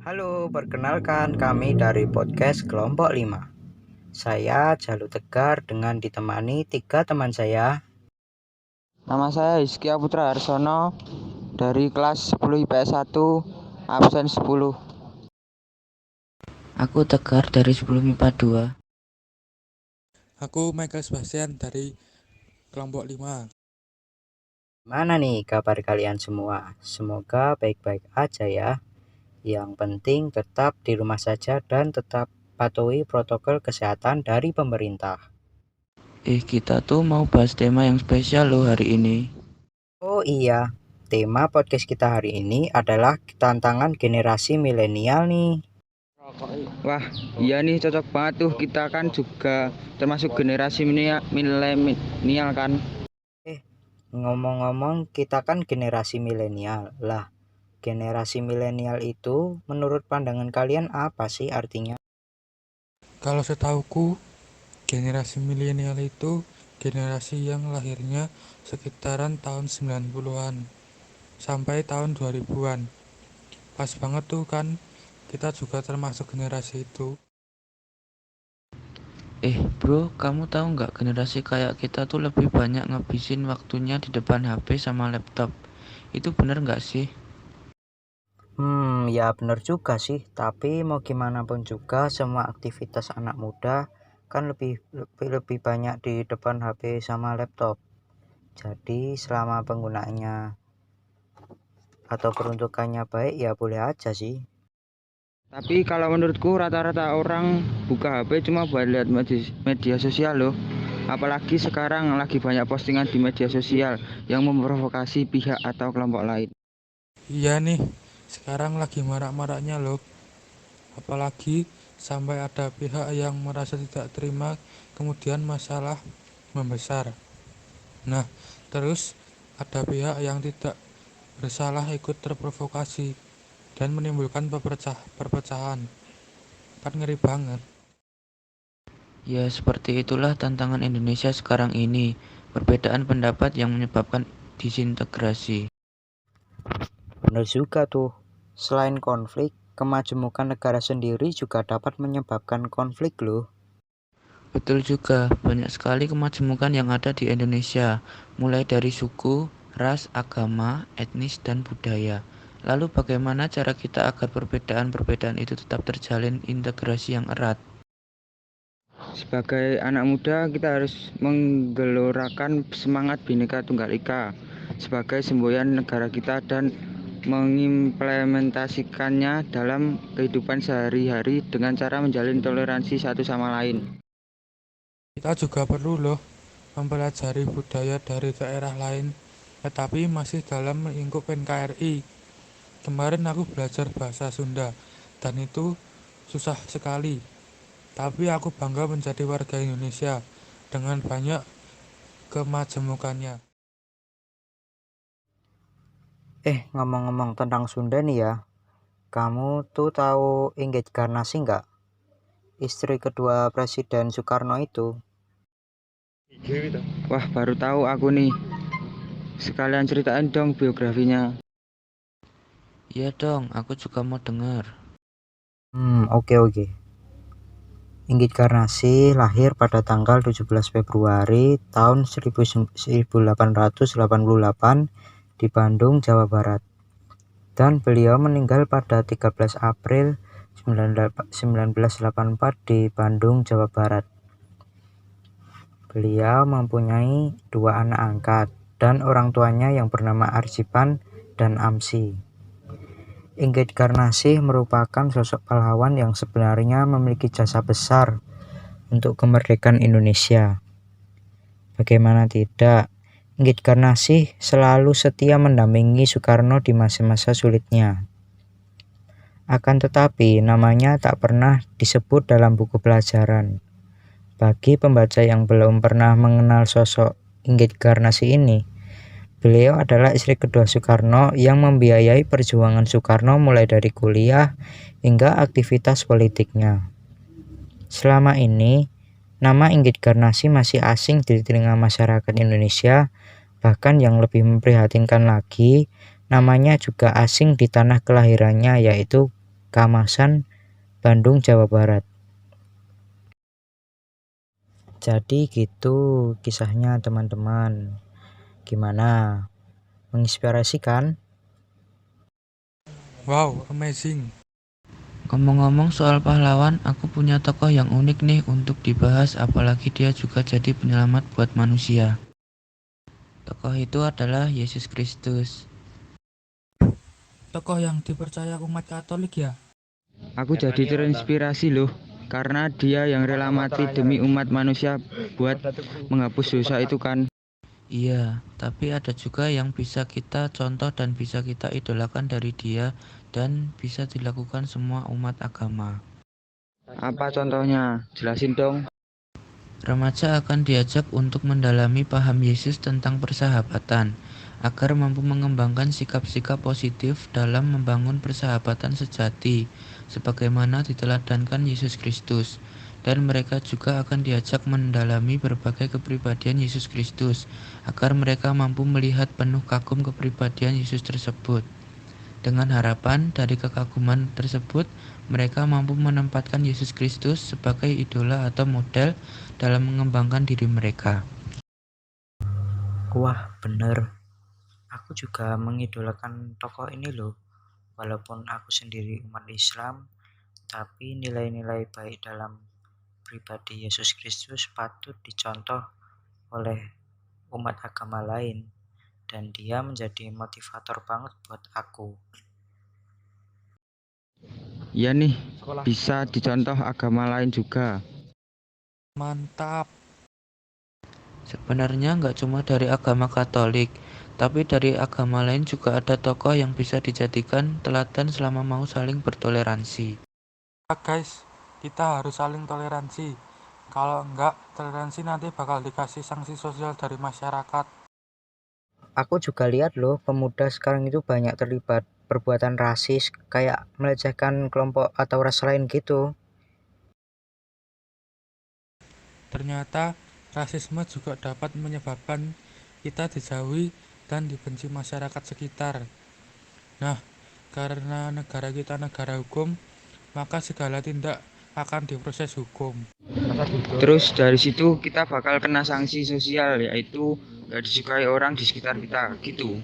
Halo, perkenalkan kami dari podcast Kelompok 5. Saya Jalu Tegar dengan ditemani 3 teman saya. Nama saya Hizkia Putra Harsono dari kelas 10 IPS 1, absen 10. Aku Tegar dari sebelum IPA 2. Aku Michael Sebastian dari kelompok 5. Mana nih kabar kalian semua? Semoga baik-baik aja ya. Yang penting tetap di rumah saja dan tetap patuhi protokol kesehatan dari pemerintah. Kita tuh mau bahas tema yang spesial loh hari ini. Oh iya, tema podcast kita hari ini adalah tantangan generasi milenial nih. Wah, iya nih cocok banget tuh, kita kan juga termasuk generasi milenial kan. Ngomong-ngomong, kita kan generasi milenial. Lah, generasi milenial itu menurut pandangan kalian apa sih artinya? Kalau setauku, generasi milenial itu generasi yang lahirnya sekitaran tahun 90-an sampai tahun 2000-an. Pas banget tuh kan, kita juga termasuk generasi itu. Bro, kamu tahu nggak generasi kayak kita tuh lebih banyak ngabisin waktunya di depan HP sama laptop. Itu bener nggak sih? Ya bener juga sih, tapi mau gimana pun juga semua aktivitas anak muda kan lebih banyak di depan HP sama laptop. Jadi selama penggunaannya atau peruntukannya baik ya boleh aja sih. Tapi kalau menurutku rata-rata orang buka HP cuma buat lihat media sosial loh. Apalagi sekarang lagi banyak postingan di media sosial yang memprovokasi pihak atau kelompok lain. Iya nih, sekarang lagi marak-maraknya loh. Apalagi sampai ada pihak yang merasa tidak terima, kemudian masalah membesar. Nah, terus ada pihak yang tidak bersalah ikut terprovokasi dan menimbulkan perpecahan. Kan ngeri banget. Ya, seperti itulah tantangan Indonesia sekarang ini. Perbedaan pendapat yang menyebabkan disintegrasi. Bener juga tuh. Selain konflik, kemajemukan negara sendiri juga dapat menyebabkan konflik loh. Betul juga, banyak sekali kemajemukan yang ada di Indonesia, mulai dari suku, ras, agama, etnis, dan budaya. Lalu bagaimana cara kita agar perbedaan-perbedaan itu tetap terjalin integrasi yang erat? Sebagai anak muda, kita harus menggelorakan semangat Bhinneka Tunggal Ika sebagai semboyan negara kita dan mengimplementasikannya dalam kehidupan sehari-hari dengan cara menjalin toleransi satu sama lain. Kita juga perlu loh mempelajari budaya dari daerah lain, tetapi masih dalam lingkup NKRI. Kemarin aku belajar bahasa Sunda, dan itu susah sekali. Tapi aku bangga menjadi warga Indonesia dengan banyak kemajemukannya. Ngomong-ngomong tentang Sunda nih ya, kamu tuh tahu Inggit Garnasi nggak? Istri kedua Presiden Soekarno itu. Wah, baru tahu aku nih. Sekalian ceritain dong biografinya. Iya dong, aku juga mau dengar. Oke. Inggit Garnasi lahir pada tanggal 17 Februari tahun 1888 di Bandung, Jawa Barat. Dan beliau meninggal pada 13 April 1984 di Bandung, Jawa Barat. Beliau mempunyai 2 anak angkat dan orang tuanya yang bernama Arjipan dan Amsi. Inggit Garnasih merupakan sosok pahlawan yang sebenarnya memiliki jasa besar untuk kemerdekaan Indonesia. Bagaimana tidak, Inggit Garnasih selalu setia mendampingi Soekarno di masa-masa sulitnya. Akan tetapi namanya tak pernah disebut dalam buku pelajaran. Bagi pembaca yang belum pernah mengenal sosok Inggit Garnasih ini, beliau adalah istri kedua Soekarno yang membiayai perjuangan Soekarno mulai dari kuliah hingga aktivitas politiknya. Selama ini, nama Inggit Garnasih masih asing di telinga masyarakat Indonesia, bahkan yang lebih memprihatinkan lagi, namanya juga asing di tanah kelahirannya yaitu Kamasan, Bandung, Jawa Barat. Jadi gitu kisahnya teman-teman. Gimana? Menginspirasi kan? Wow, amazing. Ngomong-ngomong soal pahlawan, aku punya tokoh yang unik nih untuk dibahas, apalagi dia juga jadi penyelamat buat manusia. Tokoh itu adalah Yesus Kristus. Tokoh yang dipercaya umat Katolik ya? Aku jadi terinspirasi loh, karena dia yang rela mati demi umat manusia buat menghapus dosa itu kan. Iya, tapi ada juga yang bisa kita contoh dan bisa kita idolakan dari dia dan bisa dilakukan semua umat agama. Apa contohnya? Jelasin dong. Remaja akan diajak untuk mendalami paham Yesus tentang persahabatan, agar mampu mengembangkan sikap-sikap positif dalam membangun persahabatan sejati, sebagaimana diteladankan Yesus Kristus. Dan mereka juga akan diajak mendalami berbagai kepribadian Yesus Kristus, agar mereka mampu melihat penuh kagum kepribadian Yesus tersebut. Dengan harapan dari kekaguman tersebut, mereka mampu menempatkan Yesus Kristus sebagai idola atau model dalam mengembangkan diri mereka. Wah, bener. Aku juga mengidolakan tokoh ini loh. Walaupun aku sendiri umat Islam, tapi nilai-nilai baik dalam pribadi Yesus Kristus patut dicontoh oleh umat agama lain, dan dia menjadi motivator banget buat aku. Ya nih, bisa dicontoh agama lain juga. Mantap. Sebenarnya nggak cuma dari agama Katolik, tapi dari agama lain juga ada tokoh yang bisa dijadikan teladan selama mau saling bertoleransi. Ya guys, kita harus saling toleransi. Kalau enggak, toleransi nanti bakal dikasih sanksi sosial dari masyarakat. Aku juga lihat loh, pemuda sekarang itu banyak terlibat perbuatan rasis, kayak melecehkan kelompok atau ras lain gitu. Ternyata, rasisme juga dapat menyebabkan kita dijauhi dan dibenci masyarakat sekitar. Nah, karena negara kita negara hukum, maka segala tindak akan diproses hukum. Terus dari situ kita bakal kena sanksi sosial, yaitu gak disukai orang di sekitar kita gitu.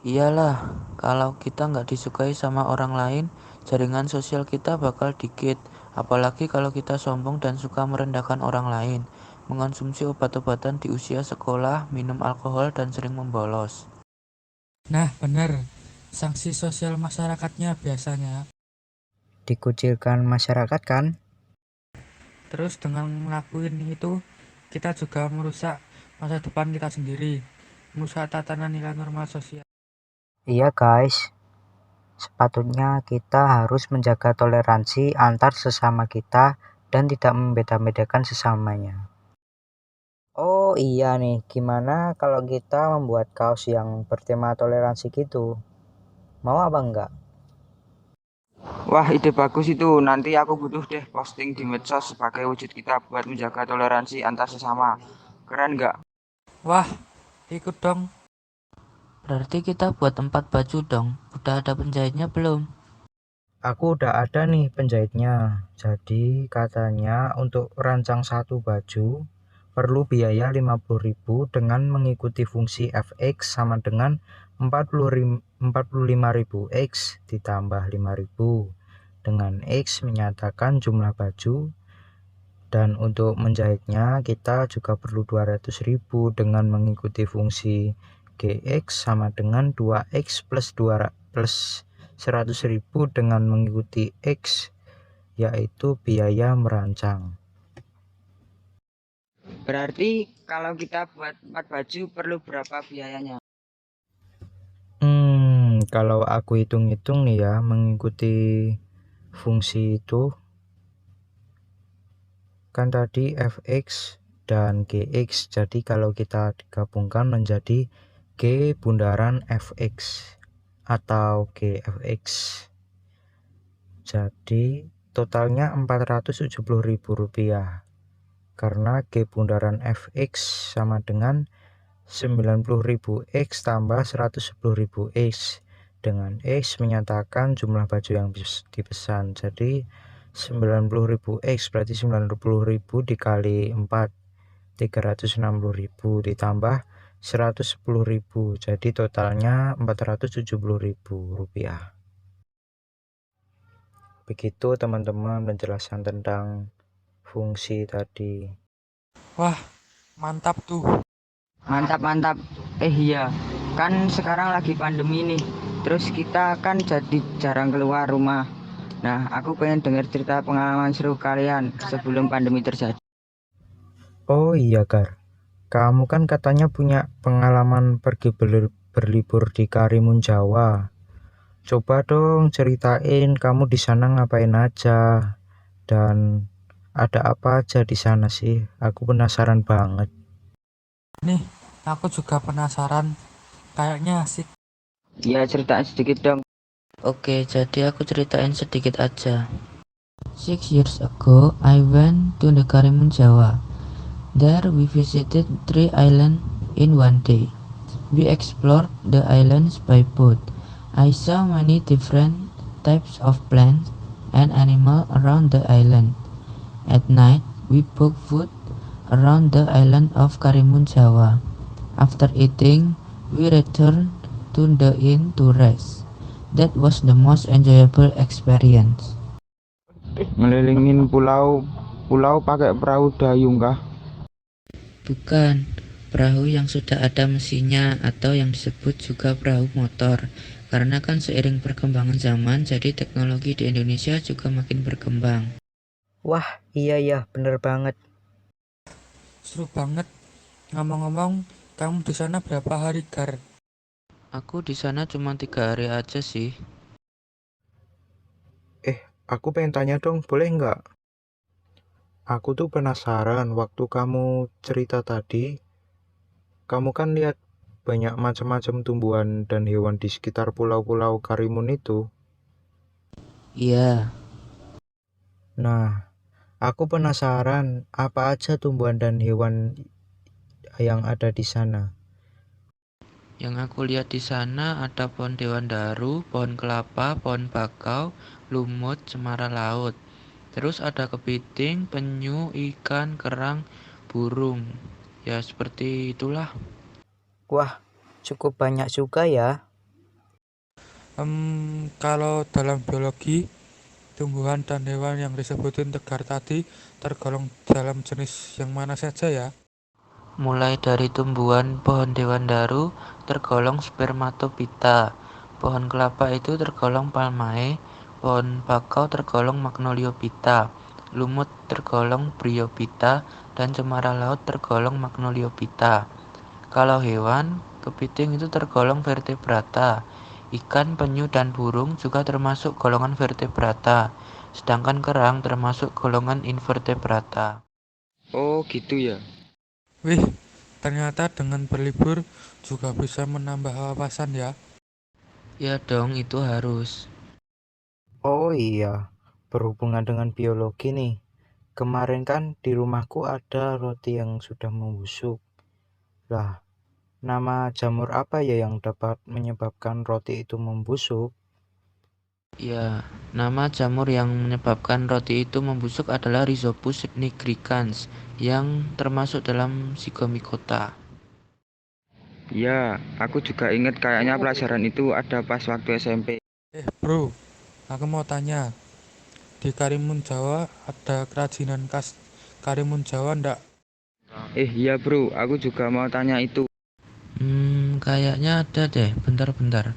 Iyalah, kalau kita nggak disukai sama orang lain, jaringan sosial kita bakal dikit. Apalagi kalau kita sombong dan suka merendahkan orang lain, mengonsumsi obat-obatan di usia sekolah, minum alkohol, dan sering membolos. Nah, benar. Sanksi sosial masyarakatnya biasanya. Dikucilkan masyarakat kan? Terus dengan ngelakuin itu, kita juga merusak masa depan kita sendiri, merusak tatanan nilai normal sosial. Iya guys, sepatutnya kita harus menjaga toleransi antar sesama kita dan tidak membeda-bedakan sesamanya. Oh iya nih, gimana kalau kita membuat kaos yang bertema toleransi gitu? Mau apa enggak? Wah, ide bagus itu. Nanti aku butuh deh posting di medsos sebagai wujud kita buat menjaga toleransi antar sesama. Keren nggak? Wah, ikut dong. Berarti kita buat 4 baju dong. Udah ada penjahitnya belum? Aku udah ada nih penjahitnya. Jadi katanya untuk rancang satu baju perlu biaya 50.000 dengan mengikuti fungsi fx sama dengan 45.000 x ditambah 5.000 dengan x menyatakan jumlah baju, dan untuk menjahitnya kita juga perlu 200.000 dengan mengikuti fungsi gx sama dengan 2x plus 100.000 dengan mengikuti x, yaitu biaya merancang. Berarti kalau kita buat 4 baju perlu berapa biayanya? Kalau aku hitung-hitung nih ya, mengikuti fungsi itu kan tadi fx dan gx, jadi kalau kita digabungkan menjadi g bundaran fx atau gfx, jadi totalnya Rp470.000 karena g bundaran fx sama dengan 90.000 x tambah 110.000 x, dengan X menyatakan jumlah baju yang dipesan. Jadi 90.000 X berarti 90.000 dikali 4, 360.000 ditambah 110.000, jadi totalnya 470.000 rupiah. Begitu teman-teman penjelasan tentang fungsi tadi. Wah, mantap tuh. Mantap. Iya, kan sekarang lagi pandemi nih. Terus kita kan jadi jarang keluar rumah. Nah, aku pengen dengar cerita pengalaman seru kalian sebelum pandemi terjadi. Oh iya Gar, kamu kan katanya punya pengalaman pergi berlibur di Karimun Jawa. Coba dong ceritain kamu di sana ngapain aja dan ada apa aja di sana sih? Aku penasaran banget. Nih, aku juga penasaran. Kayaknya asik. Ya, ceritain sedikit dong. Oke, jadi aku ceritain sedikit aja. 6 years ago, I went to the Karimun Jawa. There we visited 3 islands in one day. We explored the islands by boat. I saw many different types of plants and animals around the island. At night, we booked food around the island of Karimun Jawa. After eating, we returned to the inn to rest. That was the most enjoyable experience. Ngelilingin pulau pakai perahu dayung kah? Bukan, perahu yang sudah ada mesinnya atau yang disebut juga perahu motor. Karena kan seiring perkembangan zaman, jadi teknologi di Indonesia juga makin berkembang. Wah, iya bener banget. Seru banget. Ngomong-ngomong, kamu di sana berapa hari, Gar? Aku di sana cuma 3 hari aja sih. Aku pengen tanya dong, boleh nggak? Aku tuh penasaran waktu kamu cerita tadi, kamu kan lihat banyak macam-macam tumbuhan dan hewan di sekitar pulau-pulau Karimun itu. Iya, Nah, aku penasaran apa aja tumbuhan dan hewan yang ada di sana. yang aku lihat di sana ada pohon dewandaru, pohon kelapa, pohon bakau, lumut, cemara laut. Terus ada kepiting, penyu, ikan, kerang, burung. Ya seperti itulah. Wah, cukup banyak juga ya. Kalau dalam biologi, tumbuhan dan hewan yang disebutin Tegar tadi tergolong dalam jenis yang mana saja ya? Mulai dari tumbuhan pohon dewandaru tergolong spermatophyta, pohon kelapa itu tergolong palmae, pohon bakau tergolong magnoliophyta, lumut tergolong bryophyta, dan cemara laut tergolong magnoliophyta. Kalau hewan, kepiting itu tergolong vertebrata, ikan, penyu, dan burung juga termasuk golongan vertebrata, sedangkan kerang termasuk golongan invertebrata. Oh, gitu ya. Wih, ternyata dengan berlibur juga bisa menambah wawasan ya. Ya dong, itu harus. Oh iya, berhubungan dengan biologi nih. Kemarin kan di rumahku ada roti yang sudah membusuk. Lah, nama jamur apa ya yang dapat menyebabkan roti itu membusuk? Ya, nama jamur yang menyebabkan roti itu membusuk adalah Rhizopus nigricans yang termasuk dalam Zygomicota. Ya, aku juga inget kayaknya pelajaran itu ada pas waktu SMP. Bro, aku mau tanya, di Karimun Jawa ada kerajinan khas Karimun Jawa ndak? Iya bro, aku juga mau tanya itu. Kayaknya ada deh. Bentar-bentar.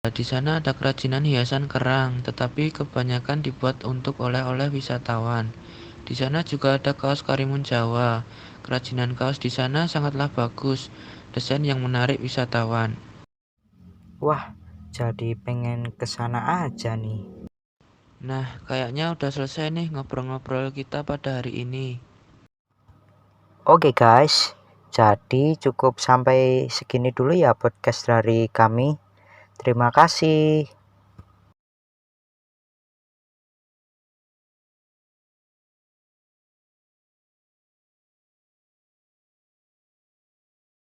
Di sana ada kerajinan hiasan kerang, tetapi kebanyakan dibuat untuk oleh-oleh wisatawan. Di sana juga ada kaos Karimun Jawa. Kerajinan kaos di sana sangatlah bagus, desain yang menarik wisatawan. Wah, jadi pengen ke sana aja nih. Nah, kayaknya udah selesai nih ngobrol-ngobrol kita pada hari ini. Oke guys, jadi cukup sampai segini dulu ya podcast dari kami. Terima kasih.